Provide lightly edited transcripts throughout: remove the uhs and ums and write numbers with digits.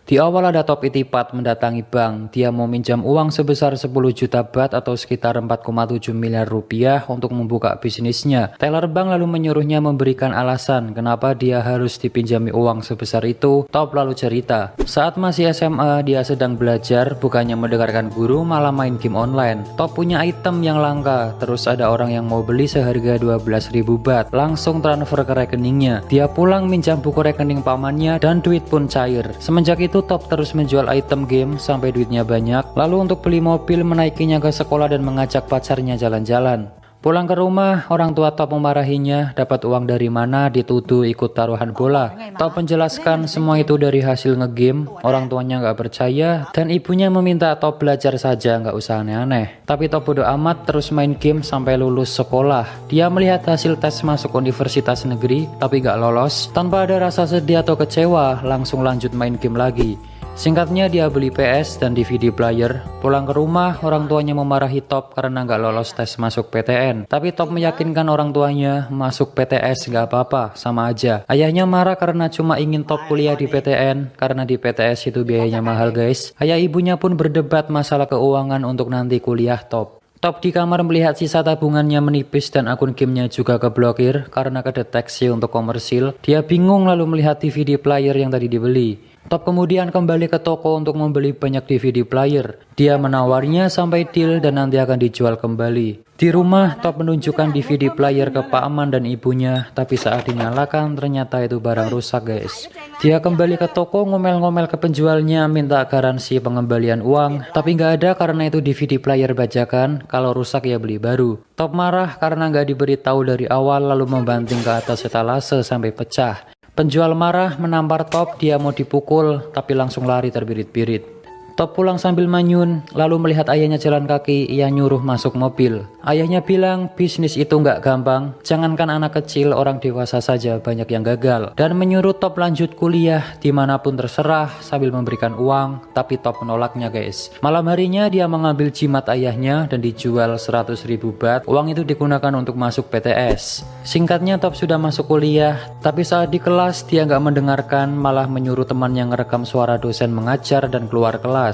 Di awal ada Top Itipat mendatangi bank. Dia mau minjam uang sebesar 10 juta baht atau sekitar 4,7 miliar rupiah untuk membuka bisnisnya. Teller bank lalu menyuruhnya memberikan alasan kenapa dia harus dipinjami uang sebesar itu. Top lalu cerita, saat masih SMA dia sedang belajar, bukannya mendengarkan guru malah main game online. Top punya item yang langka, terus ada orang yang mau beli seharga 12.000 baht. Langsung transfer ke rekeningnya. Dia pulang minjam buku rekening pamannya dan duit pun cair. Semenjak itu Top terus menjual item game sampai duitnya banyak. Lalu untuk beli mobil menaikinya ke sekolah dan mengajak pacarnya jalan-jalan. Pulang ke rumah, orang tua Top memarahinya, dapat uang dari mana, dituduh ikut taruhan bola. Top menjelaskan semua itu dari hasil ngegame, orang tuanya nggak percaya, dan ibunya meminta Top belajar saja, nggak usah aneh-aneh. Tapi Top bodo amat terus main game sampai lulus sekolah. Dia melihat hasil tes masuk universitas negeri, tapi nggak lolos. Tanpa ada rasa sedih atau kecewa, langsung lanjut main game lagi. Singkatnya dia beli PS dan DVD player. Pulang ke rumah, orang tuanya memarahi Top karena nggak lolos tes masuk PTN. Tapi Top meyakinkan orang tuanya masuk PTS nggak apa-apa, sama aja. Ayahnya marah karena cuma ingin Top kuliah di PTN, karena di PTS itu biayanya mahal guys. Ayah ibunya pun berdebat masalah keuangan untuk nanti kuliah Top. Top di kamar melihat sisa tabungannya menipis dan akun gamenya juga keblokir karena kedeteksi untuk komersil. Dia bingung lalu melihat DVD player yang tadi dibeli. Top kemudian kembali ke toko untuk membeli banyak DVD player. Dia menawarnya sampai deal dan nanti akan dijual kembali. Di rumah, Top menunjukkan DVD player ke Pak Aman dan ibunya, tapi saat dinyalakan ternyata itu barang rusak guys. Dia kembali ke toko ngomel-ngomel ke penjualnya minta garansi pengembalian uang, tapi nggak ada karena itu DVD player bajakan, kalau rusak ya beli baru. Top marah karena nggak diberitahu dari awal lalu membanting ke atas etalase sampai pecah. Penjual marah menampar Top, dia mau dipukul tapi langsung lari terbirit-birit. Top pulang sambil manyun, lalu melihat ayahnya jalan kaki, ia nyuruh masuk mobil. Ayahnya bilang bisnis itu nggak gampang, jangankan anak kecil, orang dewasa saja banyak yang gagal. Dan menyuruh Top lanjut kuliah dimanapun terserah sambil memberikan uang, tapi Top menolaknya guys. Malam harinya dia mengambil jimat ayahnya dan dijual 100.000 baht, uang itu digunakan untuk masuk PTS. Singkatnya Top sudah masuk kuliah, tapi saat di kelas dia nggak mendengarkan, malah menyuruh temannya ngerekam suara dosen mengajar dan keluar kelas.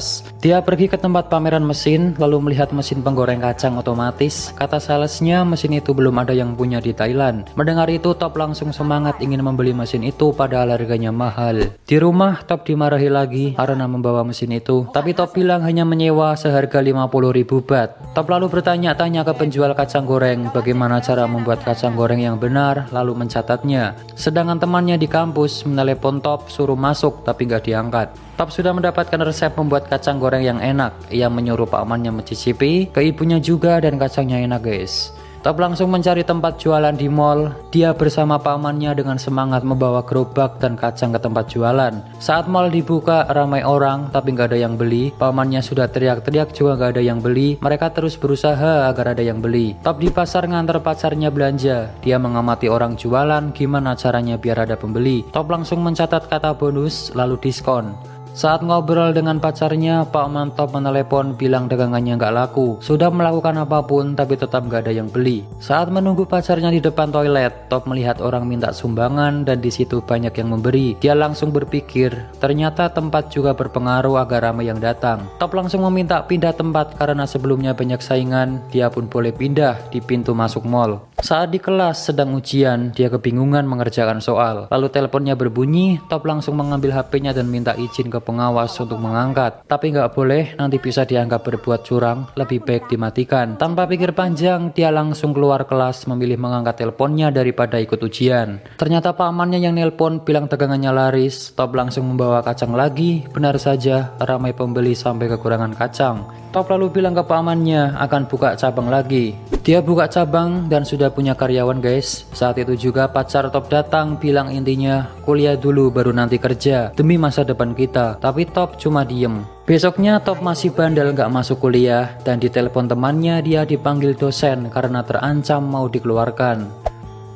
Dia pergi ke tempat pameran mesin, lalu melihat mesin penggoreng kacang otomatis. Kata salesnya mesin itu belum ada yang punya di Thailand. Mendengar itu Top langsung semangat ingin membeli mesin itu padahal harganya mahal. Di rumah Top dimarahi lagi karena membawa mesin itu, tapi Top bilang hanya menyewa seharga 50.000 baht. Top lalu bertanya-tanya ke penjual kacang goreng bagaimana cara membuat kacang goreng yang benar, lalu mencatatnya. Sedangkan temannya di kampus menelepon Top suruh masuk tapi nggak diangkat. Top sudah mendapatkan resep membuat kacang goreng yang enak. Ia menyuruh pamannya mencicipi, ke ibunya juga, dan kacangnya enak guys. Top langsung mencari tempat jualan di mall. Dia bersama pamannya dengan semangat membawa gerobak dan kacang ke tempat jualan. Saat mall dibuka ramai orang tapi nggak ada yang beli. Pamannya sudah teriak-teriak juga nggak ada yang beli. Mereka terus berusaha agar ada yang beli. Top di pasar ngantar pacarnya belanja. Dia mengamati orang jualan gimana caranya biar ada pembeli. Top langsung mencatat kata bonus lalu diskon. Saat ngobrol dengan pacarnya, Pak Man Top menelepon bilang dagangannya nggak laku. Sudah melakukan apapun tapi tetap nggak ada yang beli. Saat menunggu pacarnya di depan toilet, Top melihat orang minta sumbangan dan di situ banyak yang memberi. Dia langsung berpikir, ternyata tempat juga berpengaruh agar ramai yang datang. Top langsung meminta pindah tempat karena sebelumnya banyak saingan. Dia pun boleh pindah di pintu masuk mall. Saat di kelas sedang ujian, dia kebingungan mengerjakan soal. Lalu teleponnya berbunyi, Top langsung mengambil HP-nya dan minta izin ke pengawas untuk mengangkat. Tapi nggak boleh, nanti bisa dianggap berbuat curang, lebih baik dimatikan. Tanpa pikir panjang, dia langsung keluar kelas memilih mengangkat teleponnya daripada ikut ujian. Ternyata pamannya yang nelpon bilang dagangannya laris. Top langsung membawa kacang lagi, benar saja ramai pembeli sampai kekurangan kacang. Top lalu bilang ke pamannya akan buka cabang lagi. Dia buka cabang dan sudah punya karyawan guys. Saat itu juga pacar Top datang bilang intinya kuliah dulu baru nanti kerja demi masa depan kita. Tapi Top cuma diem. Besoknya Top masih bandel nggak masuk kuliah dan ditelepon temannya dia dipanggil dosen karena terancam mau dikeluarkan.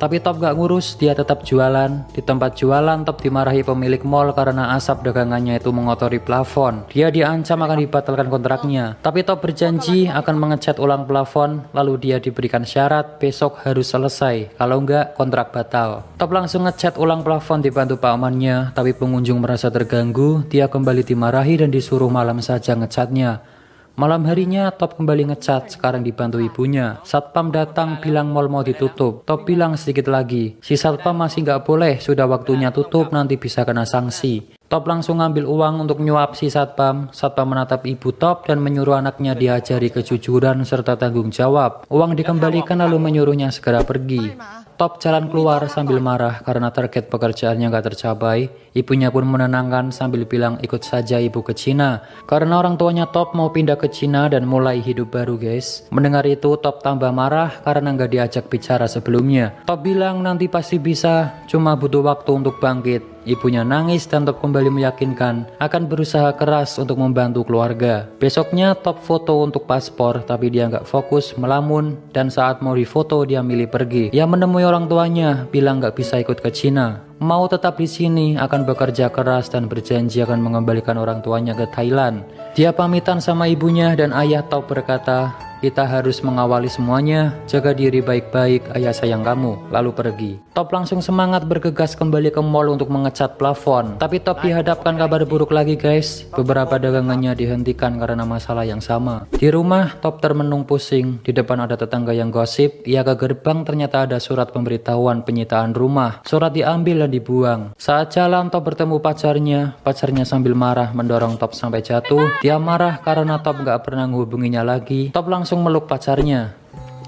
Tapi Top gak ngurus, dia tetap jualan. Di tempat jualan, Top dimarahi pemilik mall karena asap dagangannya itu mengotori plafon. Dia diancam akan dibatalkan kontraknya. Tapi Top berjanji akan mengecat ulang plafon, lalu dia diberikan syarat besok harus selesai. Kalau enggak, kontrak batal. Top langsung ngecat ulang plafon dibantu pamannya, tapi pengunjung merasa terganggu. Dia kembali dimarahi dan disuruh malam saja ngecatnya. Malam harinya Top kembali ngecat, sekarang dibantu ibunya. Satpam datang bilang mall mau ditutup. Top bilang sedikit lagi, si satpam masih nggak boleh, sudah waktunya tutup, nanti bisa kena sanksi. Top langsung ngambil uang untuk nyuap si satpam. Satpam menatap ibu Top dan menyuruh anaknya diajari kejujuran serta tanggung jawab. Uang dikembalikan lalu menyuruhnya segera pergi. Top jalan keluar sambil marah karena target pekerjaannya gak tercapai. Ibunya pun menenangkan sambil bilang ikut saja ibu ke Cina. Karena orang tuanya Top mau pindah ke Cina dan mulai hidup baru guys. Mendengar itu Top tambah marah karena gak diajak bicara sebelumnya. Top bilang nanti pasti bisa, cuma butuh waktu untuk bangkit. Ibunya nangis dan Top kembali meyakinkan akan berusaha keras untuk membantu keluarga. Besoknya Top foto untuk paspor, tapi dia nggak fokus, melamun, dan saat mau difoto dia milih pergi. Dia menemui orang tuanya, bilang nggak bisa ikut ke Cina. Mau tetap di sini, akan bekerja keras dan berjanji akan mengembalikan orang tuanya ke Thailand. Dia pamitan sama ibunya dan ayah Top berkata, kita harus mengawali semuanya, jaga diri baik-baik, ayah sayang kamu, lalu pergi. Top langsung semangat bergegas kembali ke mall untuk mengecat plafon. Tapi Top dihadapkan kabar buruk lagi guys, beberapa dagangannya dihentikan karena masalah yang sama. Di rumah, Top termenung pusing, di depan ada tetangga yang gosip, ia ke gerbang ternyata ada surat pemberitahuan penyitaan rumah. Surat diambil dan dibuang. Saat jalan Top bertemu pacarnya sambil marah mendorong Top sampai jatuh. Dia marah karena Top gak pernah menghubunginya lagi. Top langsung meluk pacarnya.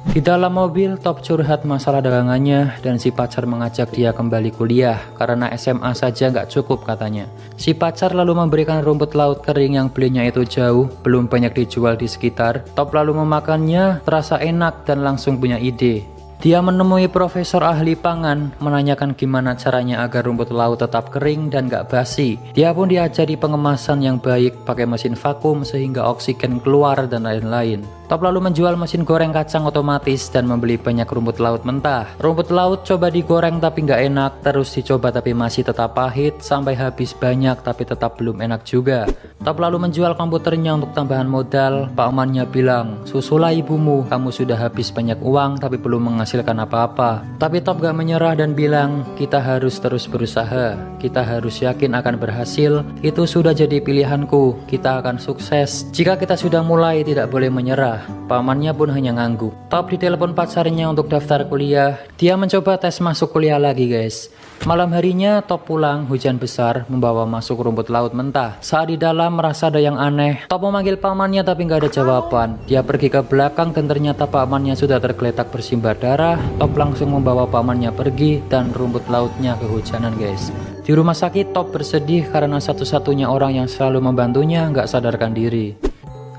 Di dalam mobil Top curhat masalah dagangannya dan si pacar mengajak dia kembali kuliah karena SMA saja nggak cukup katanya. Si pacar lalu memberikan rumput laut kering yang belinya itu jauh, belum banyak dijual di sekitar. Top lalu memakannya, terasa enak dan langsung punya ide. Dia menemui profesor ahli pangan, menanyakan gimana caranya agar rumput laut tetap kering dan gak basi. Dia pun diajari pengemasan yang baik, pakai mesin vakum sehingga oksigen keluar dan lain-lain. Top lalu menjual mesin goreng kacang otomatis dan membeli banyak rumput laut mentah. Rumput laut coba digoreng tapi gak enak, terus dicoba tapi masih tetap pahit, sampai habis banyak tapi tetap belum enak juga. Top lalu menjual komputernya untuk tambahan modal. Pamannya bilang, susulah ibumu, kamu sudah habis banyak uang tapi belum menghasilkan apa-apa. Tapi Top gak menyerah dan bilang, kita harus terus berusaha, kita harus yakin akan berhasil, itu sudah jadi pilihanku, kita akan sukses. Jika kita sudah mulai tidak boleh menyerah. Pamannya pun hanya ngangguk. Top ditelepon pacarnya untuk daftar kuliah. Dia mencoba tes masuk kuliah lagi guys. Malam harinya Top pulang, hujan besar membawa masuk rumput laut mentah. Saat di dalam merasa ada yang aneh. Top memanggil pamannya tapi nggak ada jawaban. Dia pergi ke belakang dan ternyata pamannya sudah tergeletak bersimbah darah. Top langsung membawa pamannya pergi dan rumput lautnya kehujanan guys. Di rumah sakit Top bersedih karena satu-satunya orang yang selalu membantunya nggak sadarkan diri.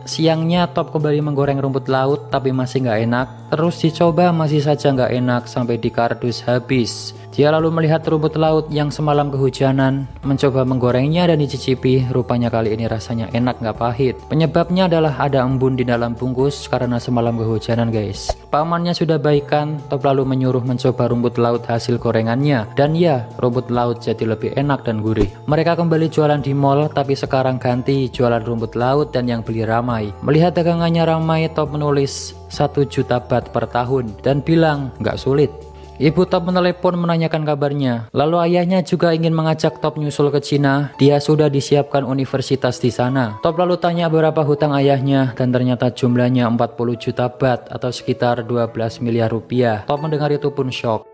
Siangnya Top kembali menggoreng rumput laut tapi masih nggak enak. Terus dicoba masih saja nggak enak sampai di kardus habis. Dia lalu melihat rumput laut yang semalam kehujanan, mencoba menggorengnya dan dicicipi. Rupanya kali ini rasanya enak nggak pahit. Penyebabnya adalah ada embun di dalam bungkus karena semalam kehujanan guys. Pamannya sudah baikan, Top lalu menyuruh mencoba rumput laut hasil gorengannya. Dan ya, rumput laut jadi lebih enak dan gurih. Mereka kembali jualan di mall, tapi sekarang ganti jualan rumput laut dan yang beli ramai. Melihat dagangannya ramai, Top menulis 1 juta baht per tahun dan bilang nggak sulit. Ibu Top menelepon menanyakan kabarnya. Lalu ayahnya juga ingin mengajak Top nyusul ke Cina. Dia sudah disiapkan universitas di sana. Top lalu tanya berapa hutang ayahnya dan ternyata jumlahnya 40 juta baht atau sekitar 12 miliar rupiah. Top mendengar itu pun shock.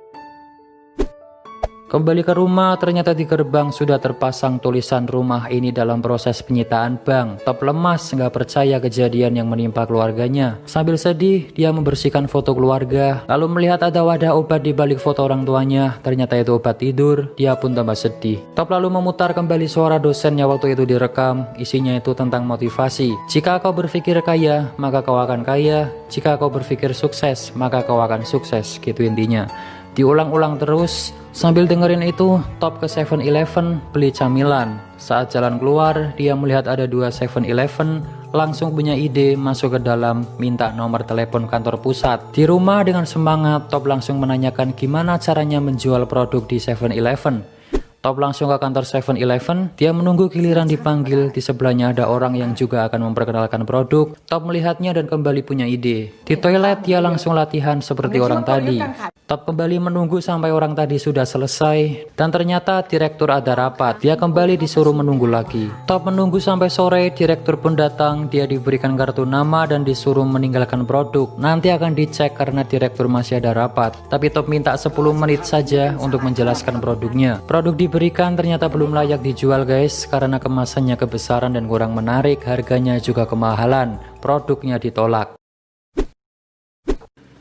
Kembali ke rumah, ternyata di gerbang sudah terpasang tulisan rumah ini dalam proses penyitaan bank. Top lemas, nggak percaya kejadian yang menimpa keluarganya. Sambil sedih, dia membersihkan foto keluarga, lalu melihat ada wadah obat di balik foto orang tuanya. Ternyata itu obat tidur, dia pun tambah sedih. Top lalu memutar kembali suara dosennya waktu itu direkam, isinya itu tentang motivasi. Jika kau berpikir kaya, maka kau akan kaya. Jika kau berpikir sukses, maka kau akan sukses, gitu intinya. Diulang-ulang terus. Sambil dengerin itu, Top ke 7-Eleven beli camilan. Saat jalan keluar, dia melihat ada 2 7-Eleven, langsung punya ide masuk ke dalam, minta nomor telepon kantor pusat. Di rumah dengan semangat, Top langsung menanyakan gimana caranya menjual produk di 7-Eleven. Top langsung ke kantor 7-Eleven, dia menunggu giliran dipanggil. Di sebelahnya ada orang yang juga akan memperkenalkan produk. Top melihatnya dan kembali punya ide. Di toilet dia langsung latihan seperti orang tadi. Top kembali menunggu sampai orang tadi sudah selesai, dan ternyata direktur ada rapat. Dia kembali disuruh menunggu lagi. Top menunggu sampai sore, direktur pun datang. Dia diberikan kartu nama dan disuruh meninggalkan produk. Nanti akan dicek karena direktur masih ada rapat. Tapi Top minta 10 menit saja untuk menjelaskan produknya. Produk diberikan ternyata belum layak dijual guys, karena kemasannya kebesaran dan kurang menarik, harganya juga kemahalan. Produknya ditolak.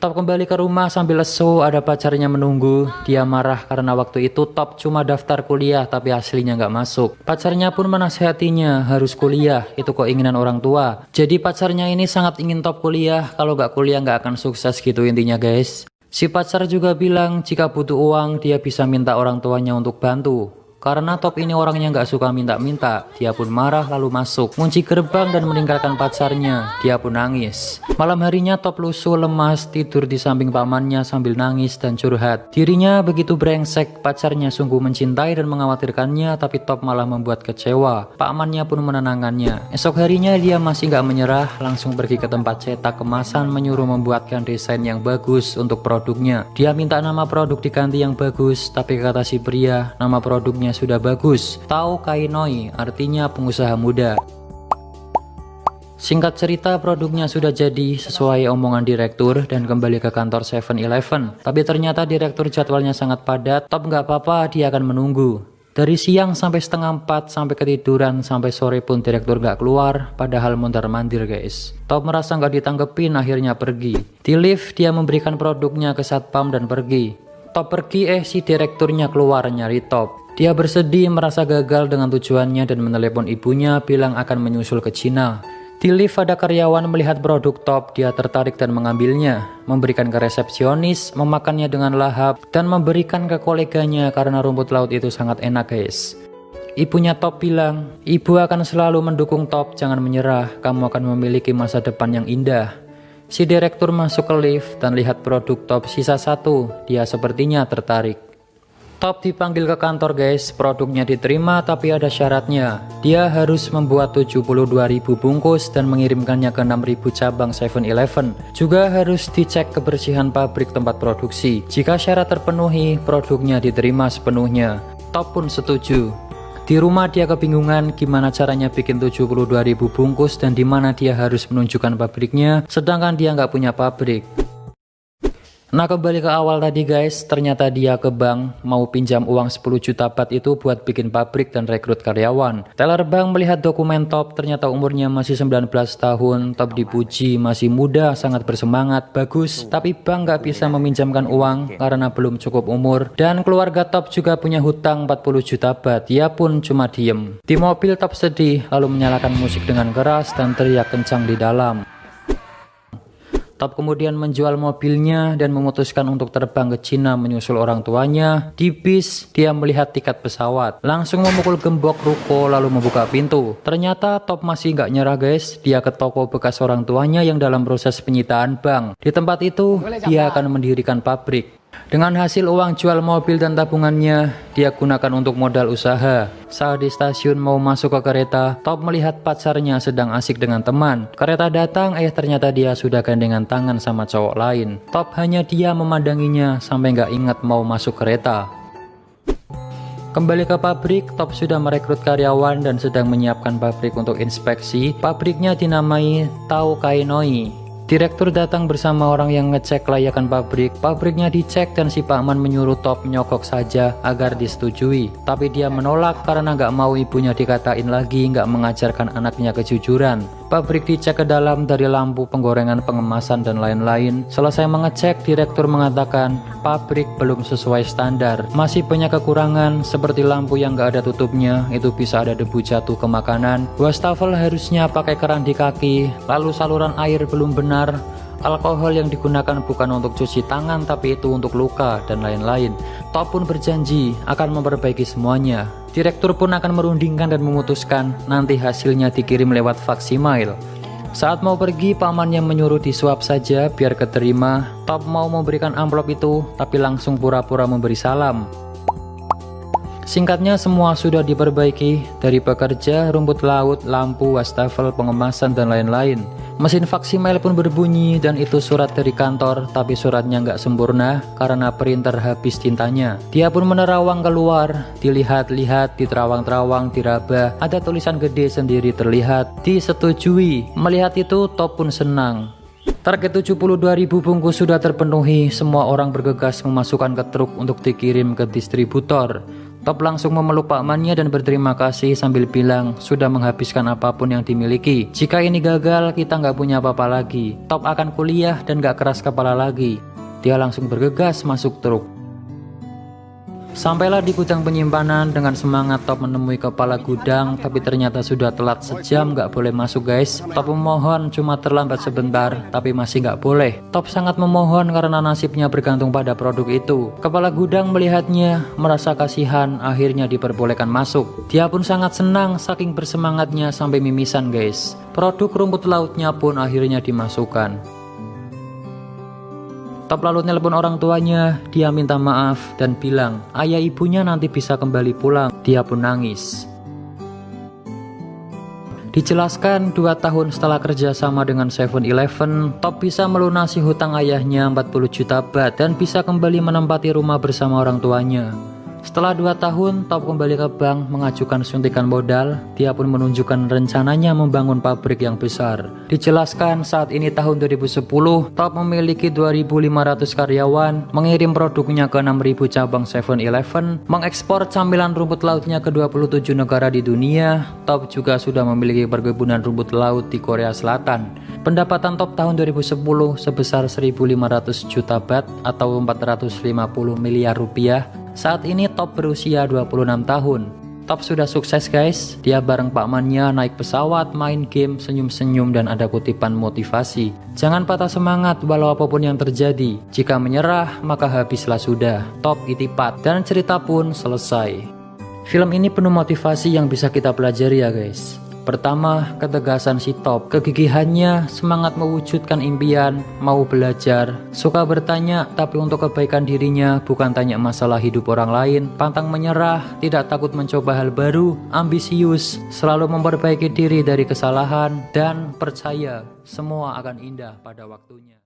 Top kembali ke rumah sambil lesu, ada pacarnya menunggu. Dia marah karena waktu itu Top cuma daftar kuliah tapi aslinya nggak masuk. Pacarnya pun menasihatinya harus kuliah, itu keinginan orang tua. Jadi pacarnya ini sangat ingin Top kuliah, kalau nggak kuliah nggak akan sukses gitu intinya guys. Si pacar juga bilang jika butuh uang dia bisa minta orang tuanya untuk bantu. Karena Top ini orangnya nggak suka minta-minta, dia pun marah lalu masuk, kunci gerbang dan meninggalkan pacarnya. Dia pun nangis. Malam harinya Top lusuh lemas, tidur di samping pamannya sambil nangis dan curhat. Dirinya begitu brengsek, pacarnya sungguh mencintai dan mengkhawatirkannya, tapi Top malah membuat kecewa. Pamannya pun menenangkannya. Esok harinya dia masih nggak menyerah, langsung pergi ke tempat cetak kemasan, menyuruh membuatkan desain yang bagus untuk produknya. Dia minta nama produk diganti yang bagus, tapi kata si pria, nama produknya sudah bagus, Tao Kai Noi, artinya pengusaha muda. Singkat cerita, produknya sudah jadi sesuai omongan direktur dan kembali ke kantor 7-Eleven. Tapi ternyata direktur jadwalnya sangat padat. Top nggak apa-apa, dia akan menunggu. Dari siang sampai setengah 4, sampai ketiduran, sampai sore pun direktur nggak keluar, padahal mondar-mandir guys. Top merasa nggak ditanggepin, akhirnya pergi. Di lift, dia memberikan produknya ke satpam dan pergi. Top pergi, si direkturnya keluar nyari Top. Dia bersedih merasa gagal dengan tujuannya dan menelepon ibunya bilang akan menyusul ke Cina. Di lift ada karyawan melihat produk Top, dia tertarik dan mengambilnya, memberikan ke resepsionis, memakannya dengan lahap, dan memberikan ke koleganya karena rumput laut itu sangat enak guys. Ibunya Top bilang, ibu akan selalu mendukung Top, jangan menyerah, kamu akan memiliki masa depan yang indah. Si direktur masuk ke lift dan lihat produk Top sisa 1, dia sepertinya tertarik. Top dipanggil ke kantor guys, produknya diterima tapi ada syaratnya. Dia harus membuat 72.000 bungkus dan mengirimkannya ke 6.000 cabang 7-Eleven. Juga harus dicek kebersihan pabrik tempat produksi. Jika syarat terpenuhi, produknya diterima sepenuhnya. Top pun setuju. Di rumah dia kebingungan gimana caranya bikin 72.000 bungkus dan di mana dia harus menunjukkan pabriknya, sedangkan dia nggak punya pabrik. Nah kembali ke awal tadi guys, ternyata dia ke bank mau pinjam uang 10 juta baht itu buat bikin pabrik dan rekrut karyawan. Teller bank melihat dokumen Top, ternyata umurnya masih 19 tahun. Top dipuji masih muda, sangat bersemangat, bagus. Tapi bank gak bisa meminjamkan uang karena belum cukup umur. Dan keluarga Top juga punya hutang 40 juta baht, dia pun cuma diem. Di mobil Top sedih, lalu menyalakan musik dengan keras dan teriak kencang di dalam. Top kemudian menjual mobilnya dan memutuskan untuk terbang ke Cina menyusul orang tuanya. Di bis, dia melihat tiket pesawat. Langsung memukul gembok ruko lalu membuka pintu. Ternyata Top masih nggak nyerah guys. Dia ke toko bekas orang tuanya yang dalam proses penyitaan bank. Di tempat itu, dia akan mendirikan pabrik. Dengan hasil uang jual mobil dan tabungannya, dia gunakan untuk modal usaha. Saat di stasiun mau masuk ke kereta, Top melihat pacarnya sedang asik dengan teman. Kereta datang, ternyata dia sudah gandengan tangan sama cowok lain. Top hanya diam memandanginya sampai nggak ingat mau masuk kereta. Kembali ke pabrik, Top sudah merekrut karyawan dan sedang menyiapkan pabrik untuk inspeksi. Pabriknya dinamai Tao Kai Noi. Direktur datang bersama orang yang ngecek kelayakan pabrik. Pabriknya dicek dan si Pak Man menyuruh Top nyogok saja agar disetujui. Tapi dia menolak karena nggak mau ibunya dikatain lagi nggak mengajarkan anaknya kejujuran. Pabrik dicek ke dalam dari lampu, penggorengan, pengemasan, dan lain-lain. Selesai mengecek, direktur mengatakan pabrik belum sesuai standar. Masih banyak kekurangan seperti lampu yang nggak ada tutupnya, itu bisa ada debu jatuh ke makanan. Wastafel harusnya pakai keran di kaki, lalu saluran air belum benar. Alkohol yang digunakan bukan untuk cuci tangan tapi itu untuk luka dan lain-lain. Top pun berjanji akan memperbaiki semuanya. Direktur pun akan merundingkan dan memutuskan nanti hasilnya dikirim lewat faksimiles. Saat mau pergi, pamannya menyuruh disuap saja biar keterima. Top mau memberikan amplop itu, tapi langsung pura-pura memberi salam. Singkatnya semua sudah diperbaiki, dari pekerja, rumput laut, lampu, wastafel, pengemasan, dan lain-lain. Mesin faksimiler pun berbunyi dan itu surat dari kantor, tapi suratnya nggak sempurna karena printer habis tintanya. Dia pun menerawang keluar, dilihat-lihat, diterawang-terawang, diraba, ada tulisan gede sendiri terlihat, disetujui. Melihat itu Top pun senang. Target 72.000 bungkus sudah terpenuhi, semua orang bergegas memasukkan ke truk untuk dikirim ke distributor. Top langsung memeluk pakmannya dan berterima kasih sambil bilang sudah menghabiskan apapun yang dimiliki. Jika ini gagal, kita nggak punya apa-apa lagi. Top akan kuliah dan nggak keras kepala lagi. Dia langsung bergegas masuk truk. Sampailah di gudang penyimpanan. Dengan semangat Top menemui kepala gudang, tapi ternyata sudah telat sejam, nggak boleh masuk guys. Top memohon cuma terlambat sebentar, tapi masih nggak boleh. Top sangat memohon karena nasibnya bergantung pada produk itu. Kepala gudang melihatnya, merasa kasihan, akhirnya diperbolehkan masuk. Dia pun sangat senang, saking bersemangatnya sampai mimisan guys. Produk rumput lautnya pun akhirnya dimasukkan. Top lalu nelpon orang tuanya, dia minta maaf dan bilang ayah ibunya nanti bisa kembali pulang. Dia pun nangis. Dijelaskan 2 tahun setelah kerja sama dengan 7-Eleven, Top bisa melunasi hutang ayahnya 40 juta baht dan bisa kembali menempati rumah bersama orang tuanya. Setelah 2 tahun, Top kembali ke bank mengajukan suntikan modal. Dia pun menunjukkan rencananya membangun pabrik yang besar. Dijelaskan saat ini tahun 2010, Top memiliki 2.500 karyawan, mengirim produknya ke 6.000 cabang 7-Eleven, mengekspor camilan rumput lautnya ke 27 negara di dunia. Top juga sudah memiliki perkebunan rumput laut di Korea Selatan. Pendapatan Top tahun 2010 sebesar 1.500 juta baht atau 450 miliar rupiah. Saat ini Top berusia 26 tahun. Top sudah sukses guys. Dia bareng pakmannya naik pesawat, main game, senyum-senyum dan ada kutipan motivasi. Jangan patah semangat walau apapun yang terjadi. Jika menyerah maka habislah sudah. Top itipat dan cerita pun selesai. Film ini penuh motivasi yang bisa kita pelajari ya guys. Pertama, ketegasan si Top, kegigihannya, semangat mewujudkan impian, mau belajar, suka bertanya tapi untuk kebaikan dirinya, bukan tanya masalah hidup orang lain, pantang menyerah, tidak takut mencoba hal baru, ambisius, selalu memperbaiki diri dari kesalahan, dan percaya semua akan indah pada waktunya.